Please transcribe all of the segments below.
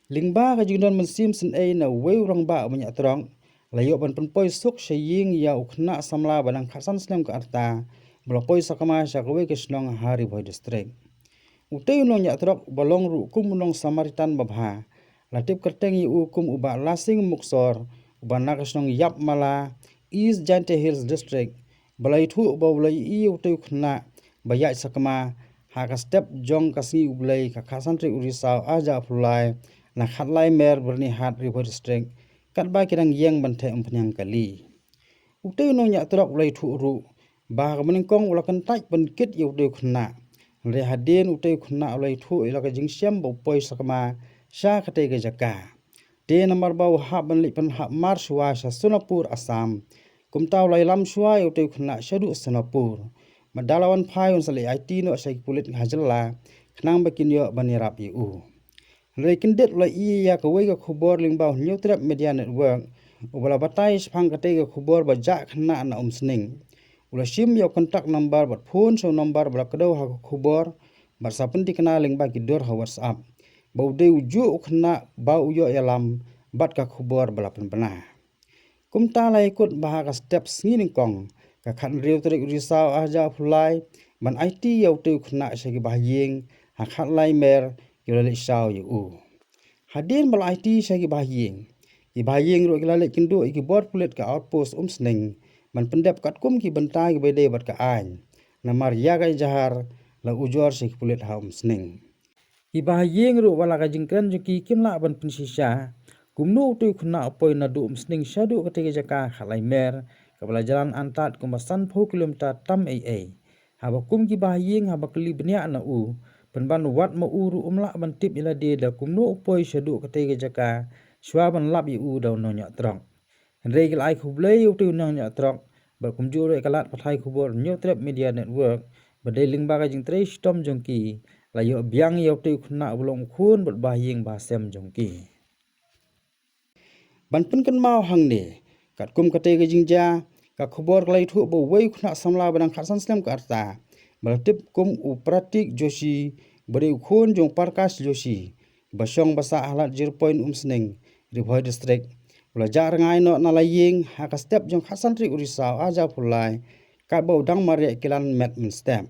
Lingba ka jingdon mensim sen na weu rang ba banyak terang. Layok ban penpoi suk shaying ya ukna samla banang khasan slam ka arta. Blopoi sakama syakwe ke snong hari boy district. Utay unong nyak terang balong ru kum unong Samaritan babha. Latip kerteng yi ukum uba lasing muksor. Uba nakasnong yap mala East Jante Hills district. Balai thu uba ulai i utay ukna bayak sakama. Haka step jong kasi ublay ka khasan tri urisau aja pulai. Na khatlai mer berni hat river district. Kat ba kirang yang bante umpenyang kali. Utay unong nyak terang ulai thu ru. Bah meningkong ulakan taj penkit yi utay ukna. Rehadin utai khuna ulai thu ilaka jingsiam bo poi sakama sha kate ke jaka te nambar bau ha ban lipan ha mar suwa sha Sunapur Assam kumta ulai lam suwa utai khuna shadu Sunapur madalawan phai un sale IT no sai pulit hajalla khnang bakin yo banirap u rekin det ulai I ya ka wei ka khubor lingbau New Media Network ubala batai phang kate ke khubor ba ja khna na umsning Ula sim yo kontak number bat phone so number bala kado ha khubor bar sapun tikna ling ba kidor ha WhatsApp. Bau de uju ukhna ba uyo yalam bat ka khubor bala penpena. Kumta la ikut bah ka steps ngining kong ka khan riu trik risau aja fulai ban IT yo te ukhna segi bah ying ha khat lai mer kilale sau yu. Hadin bala IT segi bah ying. Ki bah ying ro kilale kindu iki bor pulit ka outpost umsning man pendep kat kum ki bentai bede bat ka ain namar ya ga jahar la ujor sik pulit haum sning ibah yeng ru wala ka jingkran juki kimla ban pensisha kumnu tu khna apoi na du sning shadu ka tege jaka khalai mer ka bala jalan antat kumasan 4 kilometer tam ai haba kum ki bah yeng haba kli bnya na u penban wat ma uru umla ban tip ila de da kumnu apoi shadu ka tege jaka shwa ban lab u daw no nya trong Regel ai kublai utu nang nya trok berkumjur kalat pathai kubur New Media Network berdeling baga jing tre stom jongki layo biang yo tu khna ulong khun bot bahying ba sem jongki ban pun kan mau hang ne kat kum kate ge jingja ka khubor klai thu bo wei khna samla banang khasan slam ka arta baltip kum u pratik joshi bari khun jong parkas joshi basong basa halat 0 umsning Ribhoi district Belajar ngai no nalaying haka step jong khasan tri urisau aja pulai kat bau dang maria kilan met step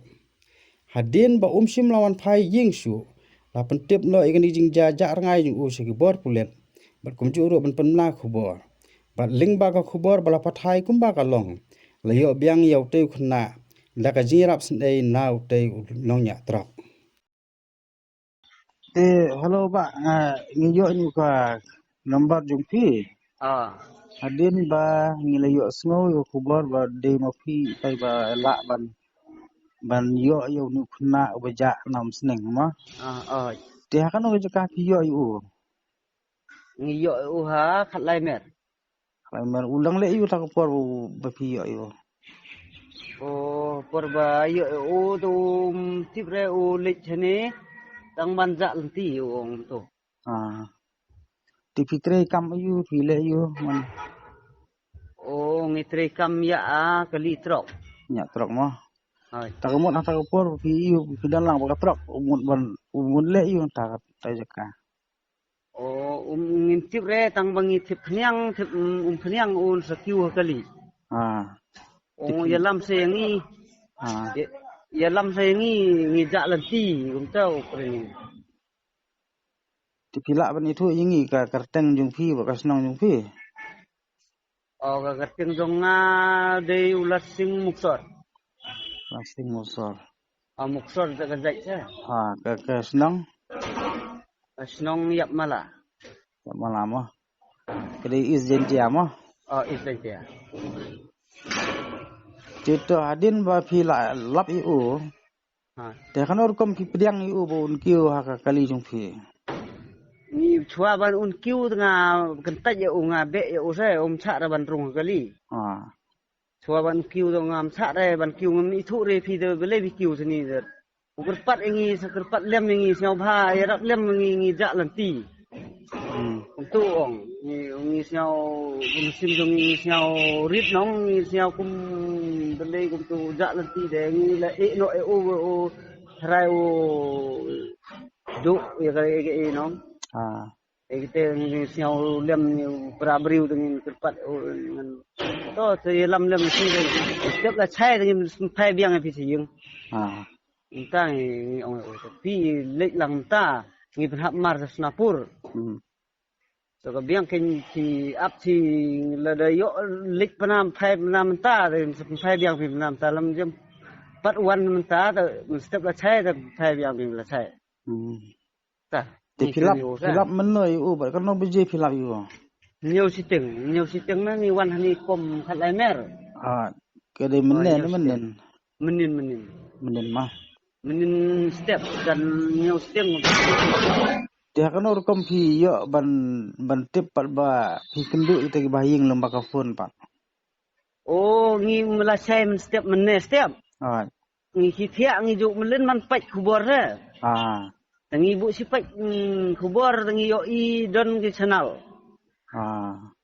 hadin ba umsim lawan phai ying shu la pentip no igani jingja ja ngai jung u segi bor pulet bat kumju ro ban penna khubor bat ling ba ka khubor bala pathai kumba ka long layo biang yau te khna la ka jirap sndei nau te nongnya trok te hello ba ngiyo ni ka number jumpi hadin ba ngilayo sngo yo kubor ba de mafi tai ba la ban yo yo nu khna ubaja nam sneng ma te hakan o jaka ki yo yu ngiyo uha khatlai mer kai mer ulang le yu ta kubor ba pi yo yu o porba yo u tu tibre u lichne tang banja lenti ong to ti fitre kam yu pi le yu man o ngitre kam ya kali trok nya trok ma hai ta ko mon ta kubor pi yu pi dan lang ba trok umut le yu ta jaka o ngintip re tang bangi tip khnyang tip khnyang un sakiu kali o yalam se ngi yalam se ngi ja lenti ung tau preni Tipila ban itu ingi ka kerteng jung phi ba kasnong jung phi o ga gating jonga de ulasing muksor lasting musor muksor ta ga jai cha ka kasnong snong yap mala ya malama kede is jentia ma isai dia cito adin ba phi la lap iu te kanor kom phi priang iu bon kiu ha ka kali jung phi ni chua ban un kiu nga kan ta ye nga be ye use cha ra ban rung kali chua ban kiu do ngam cha re ban kiu ngam ni thu re phi de le bi kiu sini de ukur pat ngi sakar pat lem ngi siao bha ye rak lem ngi ja lan ti tu ong ngi siao kum sim dong ngi siao rit nong ngi siao kum de le kum tu ja lan ti de ngi la e no e o rai o do ye ga e nong kita siau lem berabriu dengan kerpat dengan to te lam lem si setiap la chai dengan pai biang pi si yung ta ni ong pi lek lang ta ni penhap mar snapur so ka biang ken si ap si la da yo lek panam pai panam ta de pai biang pi panam ta lam jem pat wan ta setiap la chai ta pai biang pi la chai ta Di filap menoi bat kan no beje filap yu. Nhiều siteng na ni wan hani kom khat lai mer. Kedai menen. Menen mah. Menen step dan nhiều siteng. Dia kan or kom pi yo ban tip pat ba pi kendu ite ki bahing lembaga phone pat. Oh ngi melasai men step menen step. Ngi khithia ngi juk melen man pach kubor re. Tangi ibu sipak kubor tangi yo I don ke channel.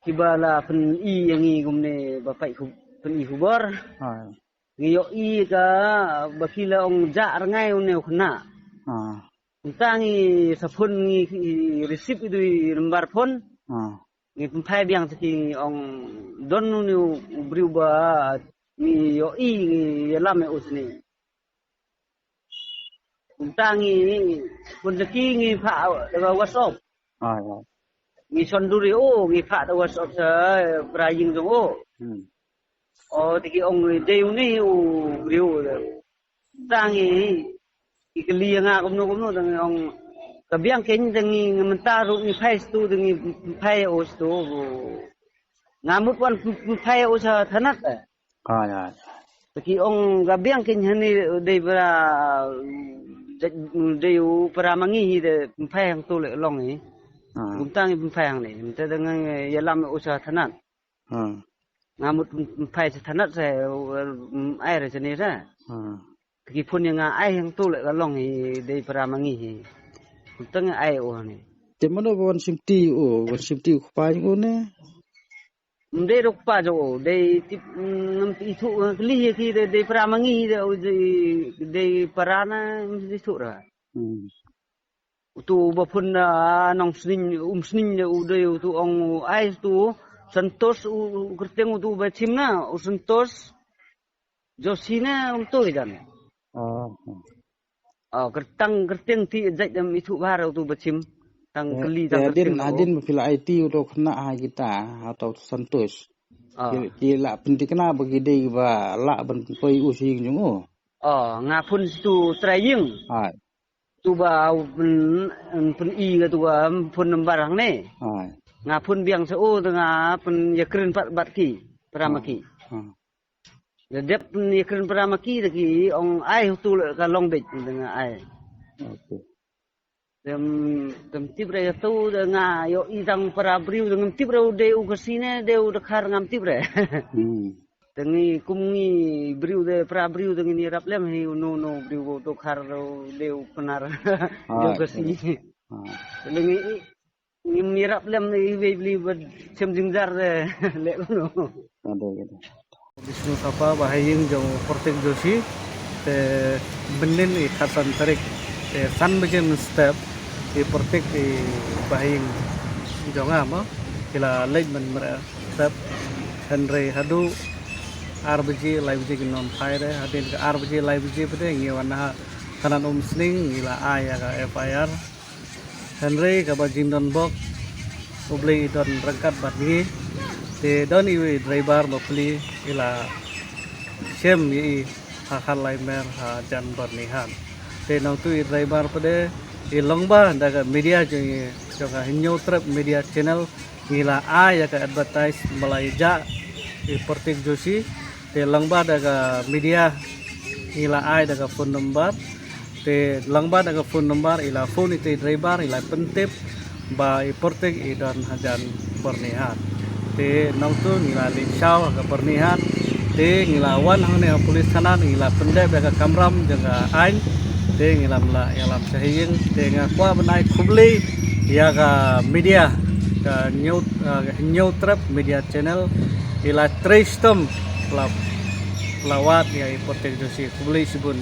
Kibala pen I yang I gumne bapak pen I kubor. Ngi yo I ka bakila ong ja rangai une khna. Tangi sapun ngi receipt itu lembar phone. Ngi pempai biang seki ong don nu berubah ngi yo I ngi lame usni. Tangi pun leki ngi pha daga WhatsApp. Ngi sonduri ngi pha daga WhatsApp sa praying jo. Tiki ong deu ni riu. Tangi ikli nga kumno dang ong kabiang ken dangi mentaru ni phai stu dangi phai o stu. Ngamut wan phai o sa thanat. Tiki ong kabiang ken hani dei pra deu peramangi de phai hang tu le long ni tang phai hang ni te dengan yalam usaha thanat ngamut phai thanat se ai re sini ra ki pun yang ai hang tu le long ni de peramangi tang ai o ni te mano wan simti pa ngo ne de rok pa jo de tip nam ti thu li ki de peramangi de parana di thu ra tu bapun nong sning de tu ong ai tu santos kerteng tu bachim na santos josina tu dan kerteng ti jai dam itu bar tu bachim tang keli tang adin fil IT untuk kena kita atau santos kila pentikna bagi dei ba la ban poi using jungo ngapun tu trying tu ba pun I ga tu ba pun barang ne ngapun biang so tengah pun yakrin bat ki pramaki dep yakrin pramaki lagi ong ai tu ka long dik dengan ai dem tip re tu nga yo I dang parabriu dengan tip re de u kesine de u dekhar ngam tip re tengi kumngi briu de parabriu dengan ni raplem hi no briu to khar de u penar yo kesini tengi ni miraplem ni beli sem jingjar le no Wisnu Sapa bahaying jong Portek Joshi te benin I khasan tarik te san bajen step di Portek di bahaying jong ama kila lej man step Henry hadu RBG live ji non fire hadin ke RBG live ji pede ngiwana kanan sning ila aya ka FIR Henry ka bajin don bok ubli don rangkat batni te don iwi driver bapli ila shem yi hakal laimer ha jan barnihan te nau tu driver pede ilongba daga media jonga hinyo trap media channel ila aya ka advertise malaija Portek Joshi te langba daga media ila ai daga phone number te langba daga phone number ila phone ite driver ila pentip ba Portek idan hajan pernihan te nongtu ngila linshaw ka pernihan te ngila wan hone polis kanan ngila pendep daga kamram jaga ain te ngila mla yalam sahiyeng te ngakwa benai kubli ya ka media ka new trap media channel ila tristem pelawat ya Portek Joshi kubli sibun